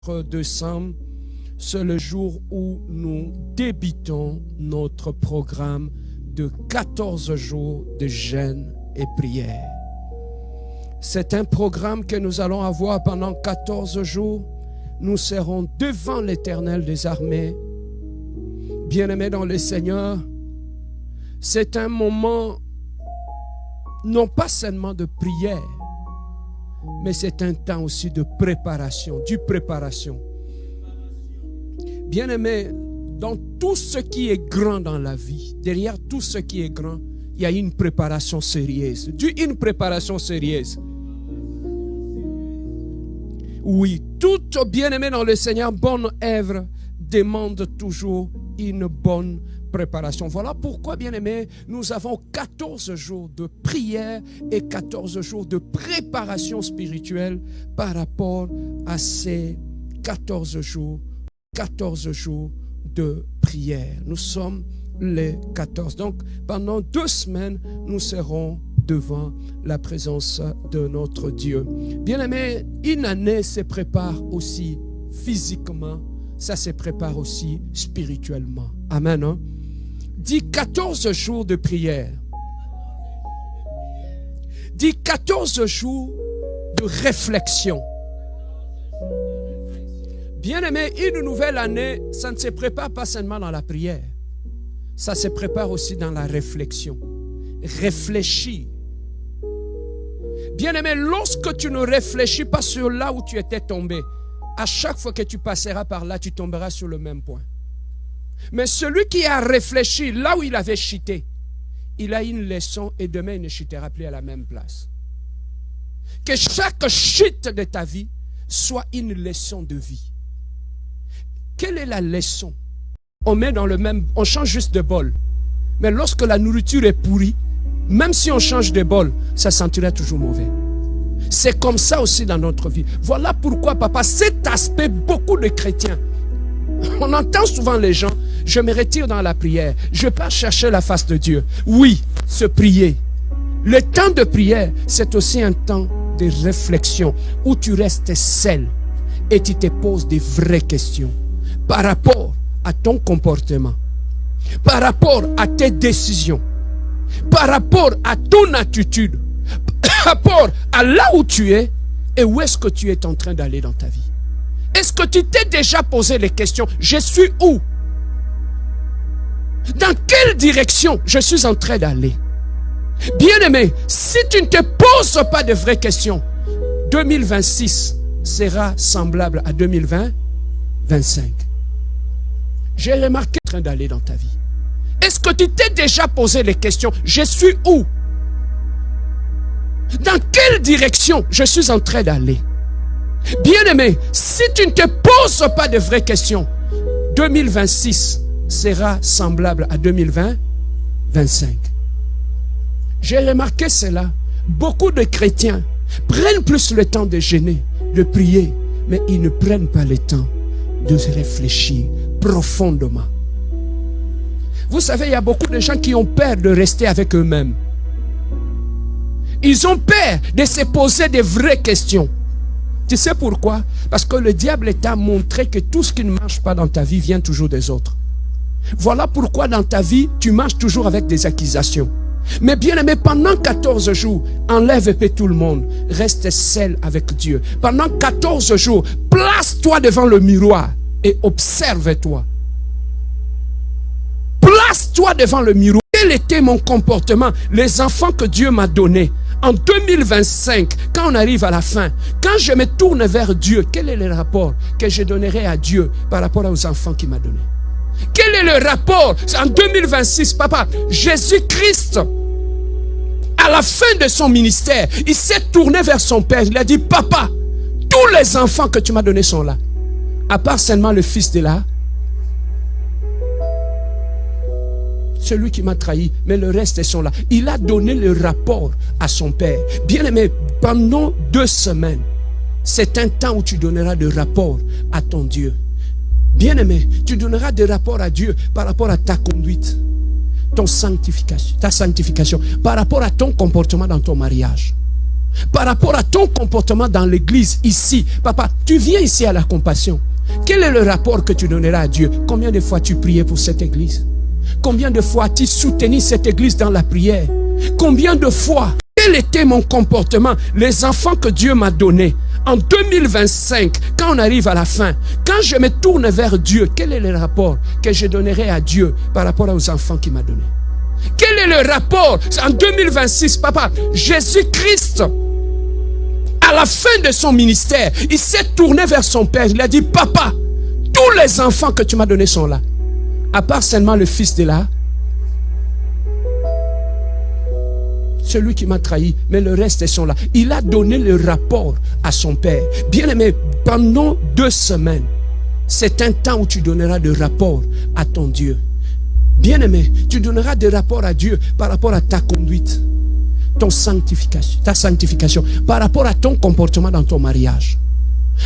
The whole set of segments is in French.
24 décembre, c'est le jour où nous débutons notre programme de 14 jours de jeûne et prière. C'est un programme que nous allons avoir pendant 14 jours. Nous serons devant l'Éternel des armées. Bien-aimés dans le Seigneur, c'est un moment non pas seulement de prière, mais c'est un temps aussi de préparation, du préparation. Bien-aimés, dans tout ce qui est grand dans la vie, derrière tout ce qui est grand, il y a une préparation sérieuse. Une préparation sérieuse. Oui, toute bien-aimé dans le Seigneur, bonne œuvre demande toujours une bonne préparation. Voilà pourquoi, bien-aimé, nous avons 14 jours de prière et 14 jours de préparation spirituelle par rapport à ces 14 jours de prière. Nous sommes les 14. Donc, pendant 2 semaines, nous serons devant la présence de notre Dieu. Bien-aimé, une année se prépare aussi physiquement, ça se prépare aussi spirituellement. Amen. Hein? Dis 14 jours de prière. Dis 14 jours de réflexion. Bien-aimé, une nouvelle année, ça ne se prépare pas seulement dans la prière. Ça se prépare aussi dans la réflexion. Réfléchir. Bien-aimé, lorsque tu ne réfléchis pas sur là où tu étais tombé, à chaque fois que tu passeras par là, tu tomberas sur le même point. Mais celui qui a réfléchi là où il avait chuté, il a une leçon et demain il ne chutera plus à la même place. Que chaque chute de ta vie soit une leçon de vie. Quelle est la leçon? On change juste de bol. Mais lorsque la nourriture est pourrie, même si on change de bol, ça sentira toujours mauvais. C'est comme ça aussi dans notre vie. Voilà pourquoi, papa, cet aspect, beaucoup de chrétiens, on entend souvent les gens, je me retire dans la prière, je pars chercher la face de Dieu. Oui, se prier. Le temps de prière, c'est aussi un temps de réflexion où tu restes seul et tu te poses des vraies questions par rapport à ton comportement, par rapport à tes décisions, par rapport à ton attitude, par rapport à là où tu es et où est-ce que tu es en train d'aller dans ta vie. Est-ce que tu t'es déjà posé les questions? Je suis où? Dans quelle direction je suis en train d'aller? Bien-aimé, si tu ne te poses pas de vraies questions, 2026 sera semblable à 2025. J'ai remarqué en train d'aller dans ta vie. Est-ce que tu t'es déjà posé les questions? Je suis où? Dans quelle direction je suis en train d'aller? Bien-aimé, si tu ne te poses pas de vraies questions, 2026 sera semblable à 2025. J'ai remarqué cela. Beaucoup de chrétiens prennent plus le temps de jeûner, de prier, mais ils ne prennent pas le temps de réfléchir profondément. Vous savez, il y a beaucoup de gens qui ont peur de rester avec eux-mêmes. Ils ont peur de se poser de vraies questions. Tu sais pourquoi? Parce que le diable t'a montré que tout ce qui ne marche pas dans ta vie vient toujours des autres. Voilà pourquoi dans ta vie, tu marches toujours avec des accusations. Mais bien aimé, pendant 14 jours, enlève tout le monde. Reste seul avec Dieu. Pendant 14 jours, place-toi devant le miroir et observe-toi. Place-toi devant le miroir. Quel était mon comportement? Les enfants que Dieu m'a donnés. En 2025, quand on arrive à la fin, quand je me tourne vers Dieu, quel est le rapport que je donnerai à Dieu par rapport aux enfants qu'il m'a donnés? Quel est le rapport en 2026, papa? Jésus-Christ, à la fin de son ministère, il s'est tourné vers son père. Il a dit, papa, tous les enfants que tu m'as donnés sont là. À part seulement le fils de là, celui qui m'a trahi, mais le reste sont là. Il a donné le rapport à son père. Bien aimé, pendant 2 semaines, c'est un temps où tu donneras de rapport à ton Dieu. Bien aimé, tu donneras des rapports à Dieu par rapport à ta conduite, ta sanctification, par rapport à ton comportement dans ton mariage. par rapport à ton comportement dans l'église ici. Papa, tu viens ici à la compassion. Quel est le rapport que tu donneras à Dieu? Combien de fois tu priais pour cette église? Combien de fois tu soutenu cette église dans la prière? Combien de fois? Quel était mon comportement? Les enfants que Dieu m'a donnés en 2025, quand on arrive à la fin, quand je me tourne vers Dieu, quel est le rapport que je donnerai à Dieu par rapport aux enfants qu'il m'a donnés? Quel est le rapport en 2026, papa? Jésus-Christ, à la fin de son ministère, il s'est tourné vers son père. Il a dit, papa, tous les enfants que tu m'as donnés sont là. À part seulement le fils de là, celui qui m'a trahi, mais le reste sont là. Il a donné le rapport à son père. Bien-aimé, pendant 2 semaines, c'est un temps où tu donneras de rapport à ton Dieu. Bien-aimé, tu donneras des rapports à Dieu par rapport à ta conduite, ta sanctification, par rapport à ton comportement dans ton mariage,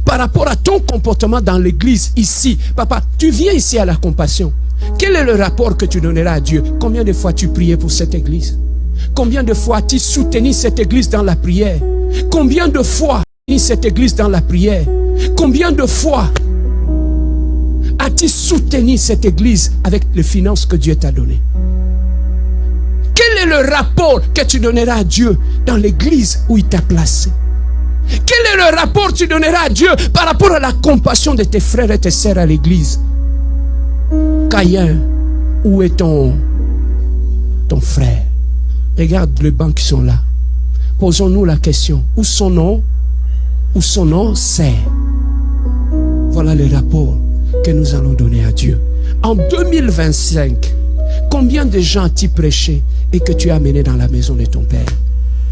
par rapport à ton comportement dans l'église ici. Papa, tu viens ici à la compassion. Quel est le rapport que tu donneras à Dieu? Combien de fois tu priais pour cette église? Combien de fois tu soutenu cette église dans la prière? Combien de fois cette église dans la prière? Combien de fois as-tu soutenu cette église avec les finances que Dieu t'a données? Quel est le rapport que tu donneras à Dieu dans l'église où il t'a placé? Quel est le rapport que tu donneras à Dieu par rapport à la compassion de tes frères et tes sœurs à l'église? Caïn, où est ton frère? Regarde les bancs qui sont là. Posons-nous la question. Où son nom sert? Voilà le rapport que nous allons donner à Dieu. En 2025, combien de gens as-tu prêché et que tu as amené dans la maison de ton Père?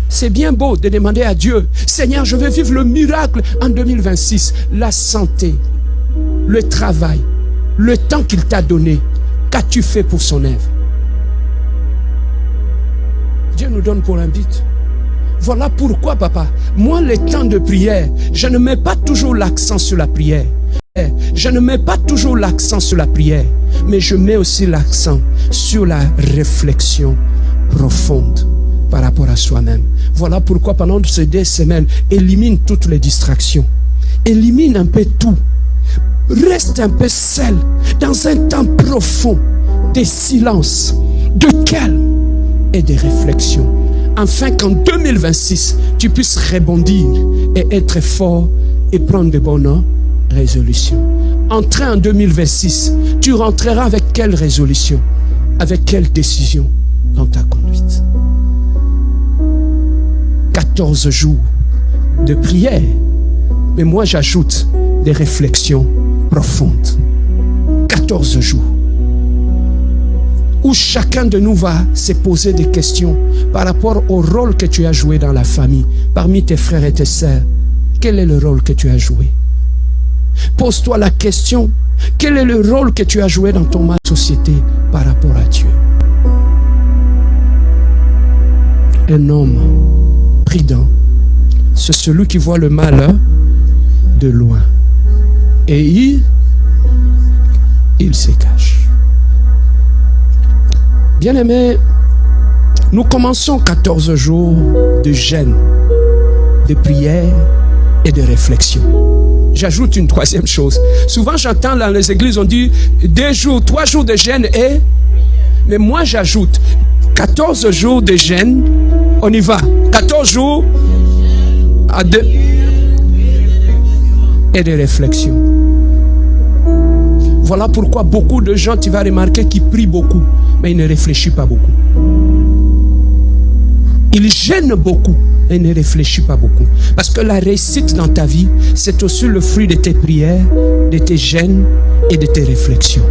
C'est bien beau de demander à Dieu, Seigneur, je veux vivre le miracle en 2026. La santé, le travail, le temps qu'il t'a donné, qu'as-tu fait pour son œuvre? Dieu nous donne pour un but. Voilà pourquoi, papa, moi, les temps de prière, je ne mets pas toujours l'accent sur la prière. Je ne mets pas toujours l'accent sur la prière, mais je mets aussi l'accent sur la réflexion profonde par rapport à soi-même. Voilà pourquoi pendant ces 2 semaines, élimine toutes les distractions. Élimine un peu tout. Reste un peu seul dans un temps profond de silence, de calme et de réflexion. Afin qu'en 2026, tu puisses rebondir et être fort et prendre de bonnes résolutions. Entrer en 2026, tu rentreras avec quelle résolution? Avec quelle décision dans ta conduite? 14 jours de prière, mais moi j'ajoute des réflexions profondes. 14 jours où chacun de nous va se poser des questions par rapport au rôle que tu as joué dans la famille, parmi tes frères et tes sœurs. Quel est le rôle que tu as joué? Pose-toi la question, quel est le rôle que tu as joué dans ton société par rapport à Dieu? Un homme prudent, c'est celui qui voit le mal de loin et il se cache. Bien-aimés, nous commençons 14 jours de jeûne, de prière et de réflexion. J'ajoute une 3e chose. Souvent j'entends dans les églises, on dit 2 jours, 3 jours de jeûne et... Mais moi j'ajoute 14 jours de jeûne. On y va. 14 jours à 2 et de réflexion. Voilà pourquoi beaucoup de gens, tu vas remarquer, qui prient beaucoup, mais ils ne réfléchissent pas beaucoup. Ils gênent beaucoup et ne réfléchissent pas beaucoup. Parce que la réussite dans ta vie, c'est aussi le fruit de tes prières, de tes jeûnes et de tes réflexions.